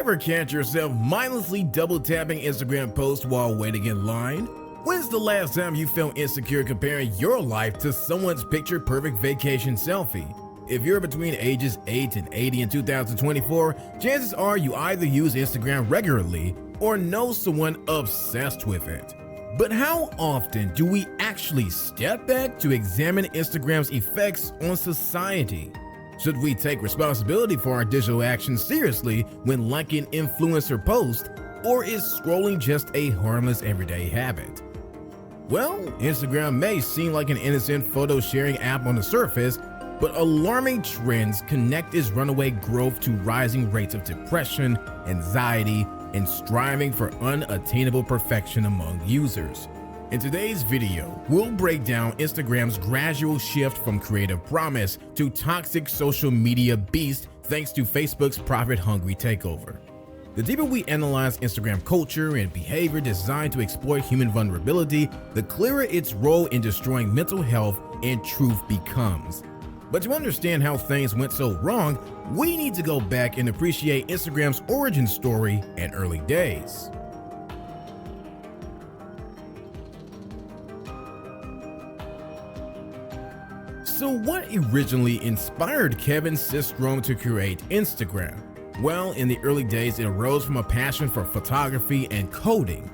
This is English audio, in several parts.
Ever catch yourself mindlessly double tapping Instagram posts while waiting in line? When's the last time you felt insecure comparing your life to someone's picture perfect vacation selfie? If you're between ages 8 and 80 in 2024, chances are you either use Instagram regularly or know someone obsessed with it. But how often do we actually step back to examine Instagram's effects on society? Should we take responsibility for our digital actions seriously when liking influencer posts, or is scrolling just a harmless everyday habit? Well, Instagram may seem like an innocent photo sharing app on the surface, but alarming trends connect its runaway growth to rising rates of depression, anxiety, and striving for unattainable perfection among users. In today's video, we'll break down Instagram's gradual shift from creative promise to toxic social media beast thanks to Facebook's profit-hungry takeover. The deeper we analyze Instagram culture and behavior designed to exploit human vulnerability, the clearer its role in destroying mental health and truth becomes. But to understand how things went so wrong, we need to go back and appreciate Instagram's origin story and early days. So what originally inspired Kevin Systrom to create Instagram? Well, in the early days, it arose from a passion for photography and coding.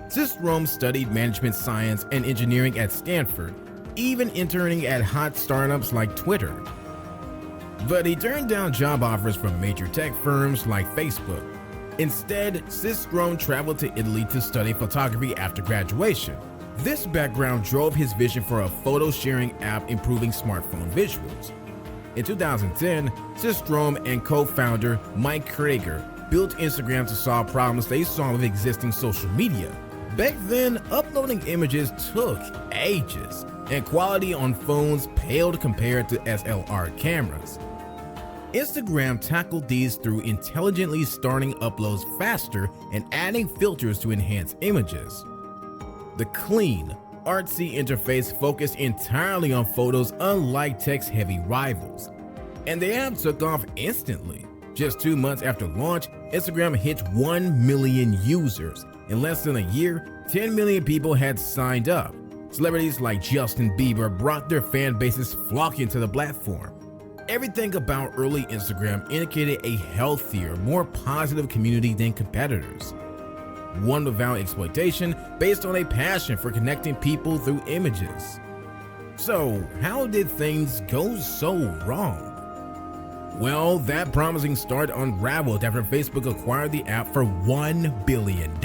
Systrom studied management science and engineering at Stanford, even interning at hot startups like Twitter. But he turned down job offers from major tech firms like Facebook. Instead, Systrom traveled to Italy to study photography after graduation. This background drove his vision for a photo-sharing app improving smartphone visuals. In 2010, Systrom and co-founder Mike Krieger built Instagram to solve problems they saw with existing social media. Back then, uploading images took ages, and quality on phones paled compared to SLR cameras. Instagram tackled these through intelligently starting uploads faster and adding filters to enhance images. The clean, artsy interface focused entirely on photos, unlike text-heavy rivals. And the app took off instantly. Just 2 months after launch, Instagram hit 1 million users. In less than a year, 10 million people had signed up. Celebrities like Justin Bieber brought their fan bases flocking to the platform. Everything about early Instagram indicated a healthier, more positive community than competitors. One without exploitation, based on a passion for connecting people through images. So, how did things go so wrong? Well, that promising start unraveled after Facebook acquired the app for $1 billion.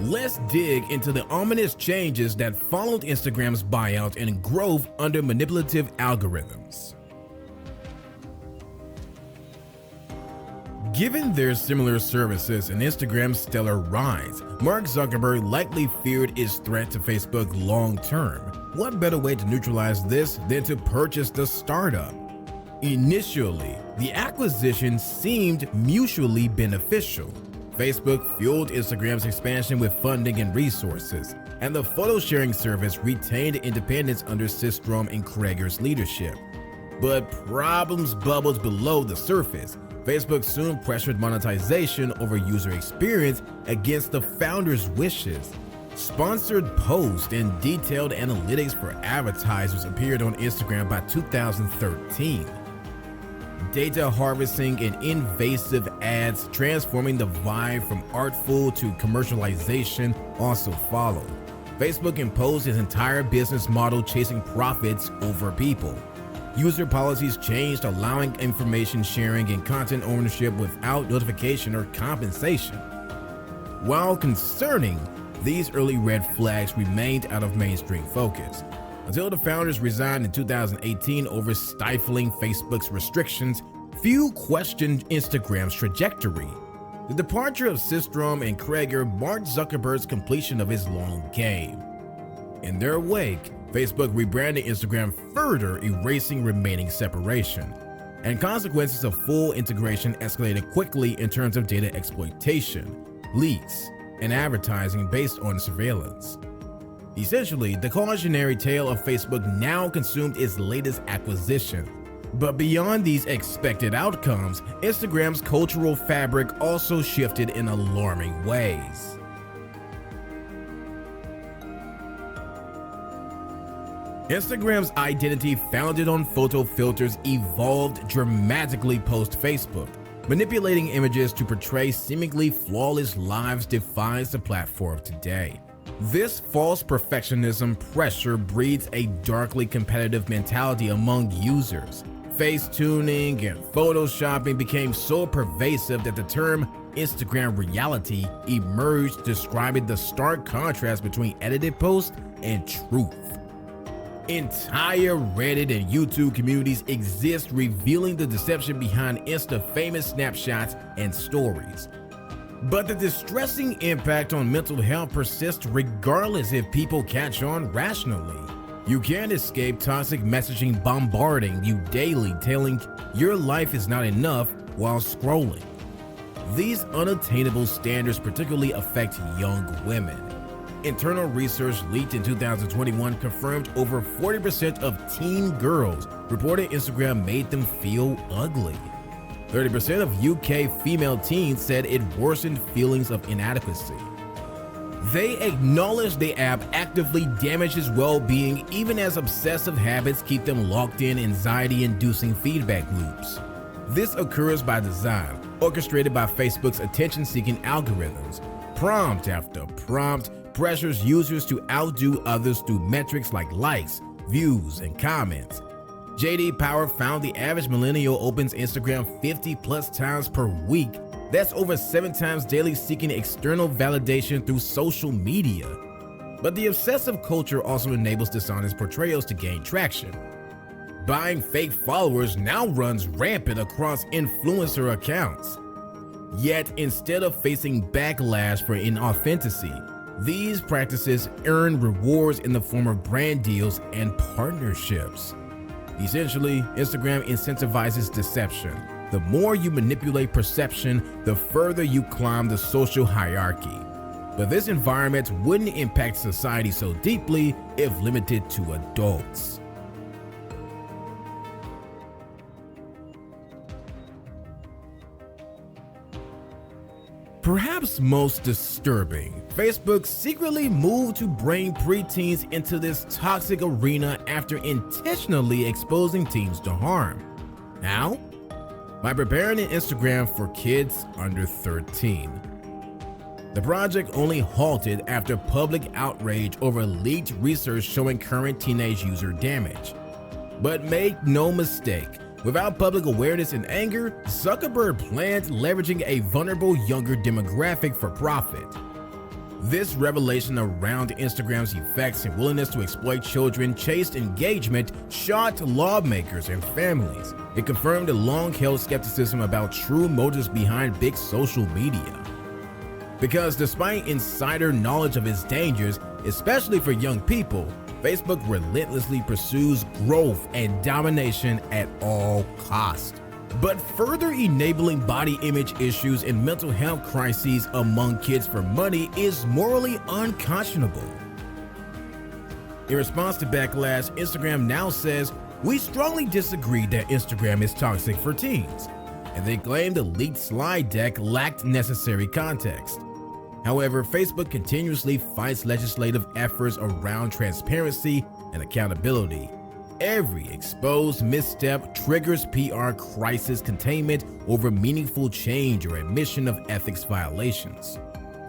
Let's dig into the ominous changes that followed Instagram's buyout and growth under manipulative algorithms. Given their similar services and Instagram's stellar rise, Mark Zuckerberg likely feared its threat to Facebook long term. What better way to neutralize this than to purchase the startup? Initially, the acquisition seemed mutually beneficial. Facebook fueled Instagram's expansion with funding and resources, and the photo-sharing service retained independence under Systrom and Krieger's leadership. But problems bubbled below the surface. Facebook soon pressured monetization over user experience against the founders' wishes. Sponsored posts and detailed analytics for advertisers appeared on Instagram by 2013. Data harvesting and invasive ads transforming the vibe from artful to commercialization also followed. Facebook imposed its entire business model chasing profits over people. User policies changed, allowing information sharing and content ownership without notification or compensation. While concerning, these early red flags remained out of mainstream focus, until the founders resigned in 2018 over stifling Facebook's restrictions. Few questioned Instagram's trajectory. The departure of Systrom and Krieger marked Zuckerberg's completion of his long game. In their wake, Facebook rebranded Instagram, further erasing remaining separation. And consequences of full integration escalated quickly in terms of data exploitation, leaks, and advertising based on surveillance. Essentially, the cautionary tale of Facebook now consumed its latest acquisition. But beyond these expected outcomes, Instagram's cultural fabric also shifted in alarming ways. Instagram's identity, founded on photo filters, evolved dramatically post-Facebook. Manipulating images to portray seemingly flawless lives defines the platform today. This false perfectionism pressure breeds a darkly competitive mentality among users. Face tuning and photoshopping became so pervasive that the term Instagram reality emerged, describing the stark contrast between edited posts and truth. Entire Reddit and YouTube communities exist revealing the deception behind Insta-famous snapshots and stories. But the distressing impact on mental health persists regardless if people catch on rationally. You can't escape toxic messaging bombarding you daily, telling your life is not enough while scrolling. These unattainable standards particularly affect young women. Internal research leaked in 2021 confirmed over 40% of teen girls reported Instagram made them feel ugly. 30% of UK female teens said it worsened feelings of inadequacy. They acknowledge the app actively damages well-being, even as obsessive habits keep them locked in anxiety-inducing feedback loops. This occurs by design, orchestrated by Facebook's attention-seeking algorithms. Prompt after prompt pressures users to outdo others through metrics like likes, views, and comments. J.D. Power found the average millennial opens Instagram 50+ times per week. That's over 7 times daily, seeking external validation through social media. But the obsessive culture also enables dishonest portrayals to gain traction. Buying fake followers now runs rampant across influencer accounts. Yet, instead of facing backlash for inauthenticity, these practices earn rewards in the form of brand deals and partnerships. Essentially, Instagram incentivizes deception. The more you manipulate perception, the further you climb the social hierarchy. But this environment wouldn't impact society so deeply if limited to adults. Perhaps most disturbing, Facebook secretly moved to bring preteens into this toxic arena after intentionally exposing teens to harm. How? By preparing an Instagram for kids under 13. The project only halted after public outrage over leaked research showing current teenage user damage. But make no mistake, without public awareness and anger, Zuckerberg planned leveraging a vulnerable younger demographic for profit. This revelation around Instagram's effects and willingness to exploit children chased engagement, shocked lawmakers and families. It confirmed the long-held skepticism about true motives behind big social media. Because despite insider knowledge of its dangers, especially for young people, Facebook relentlessly pursues growth and domination at all costs. But further enabling body image issues and mental health crises among kids for money is morally unconscionable. In response to backlash, Instagram now says, "We strongly disagree that Instagram is toxic for teens," and they claim the leaked slide deck lacked necessary context. However, Facebook continuously fights legislative efforts around transparency and accountability. Every exposed misstep triggers PR crisis containment over meaningful change or admission of ethics violations.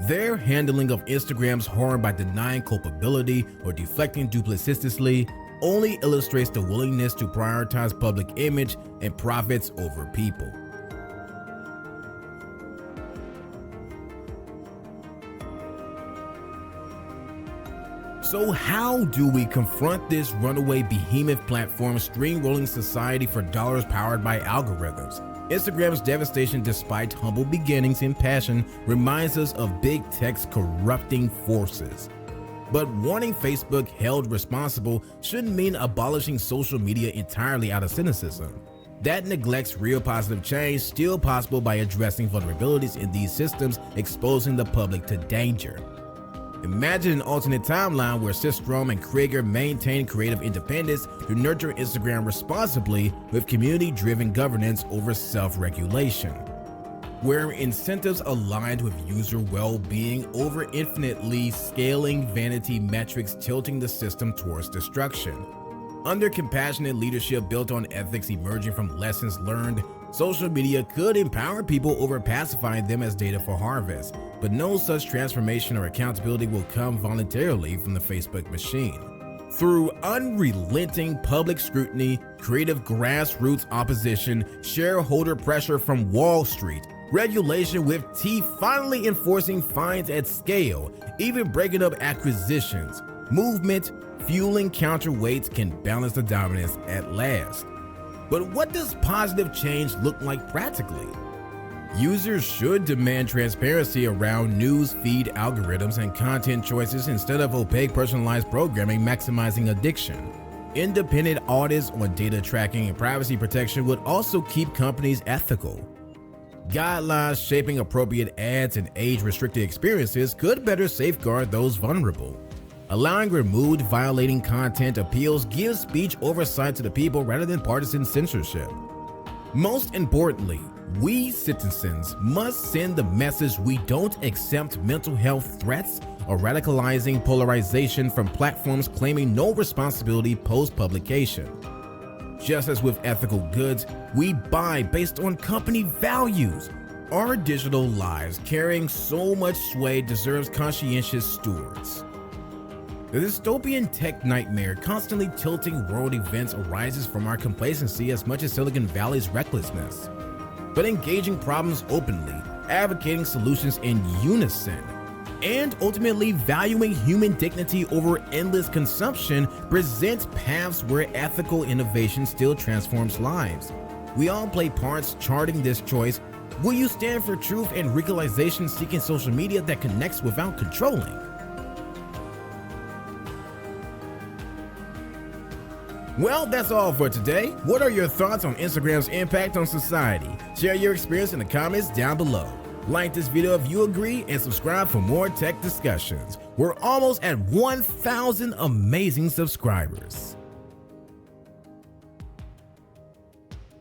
Their handling of Instagram's harm by denying culpability or deflecting duplicitously only illustrates the willingness to prioritize public image and profits over people. So how do we confront this runaway behemoth platform streamrolling society for dollars powered by algorithms? Instagram's devastation, despite humble beginnings and passion, reminds us of big tech's corrupting forces. But wanting Facebook held responsible shouldn't mean abolishing social media entirely out of cynicism. That neglects real positive change, still possible by addressing vulnerabilities in these systems, exposing the public to danger. Imagine an alternate timeline where Systrom and Krieger maintain creative independence to nurture Instagram responsibly with community-driven governance over self-regulation, where incentives aligned with user well-being over infinitely scaling vanity metrics tilting the system towards destruction. Under compassionate leadership built on ethics emerging from lessons learned, social media could empower people over pacifying them as data for harvest, but no such transformation or accountability will come voluntarily from the Facebook machine. Through unrelenting public scrutiny, creative grassroots opposition, shareholder pressure from Wall Street, regulation with teeth finally enforcing fines at scale, even breaking up acquisitions, movement, fueling counterweights can balance the dominance at last. But what does positive change look like practically? Users should demand transparency around news feed algorithms and content choices instead of opaque personalized programming maximizing addiction. Independent audits on data tracking and privacy protection would also keep companies ethical. Guidelines shaping appropriate ads and age-restricted experiences could better safeguard those vulnerable. Allowing removed violating content appeals gives speech oversight to the people rather than partisan censorship. Most importantly, we citizens must send the message we don't accept mental health threats or radicalizing polarization from platforms claiming no responsibility post-publication. Just as with ethical goods, we buy based on company values. Our digital lives carrying so much sway deserves conscientious stewards. The dystopian tech nightmare constantly tilting world events arises from our complacency as much as Silicon Valley's recklessness. But engaging problems openly, advocating solutions in unison, and ultimately valuing human dignity over endless consumption presents paths where ethical innovation still transforms lives. We all play parts charting this choice. Will you stand for truth and realization seeking social media that connects without controlling? Well, that's all for today. What are your thoughts on Instagram's impact on society? Share your experience in the comments down below. Like this video if you agree and subscribe for more tech discussions. We're almost at 1,000 amazing subscribers.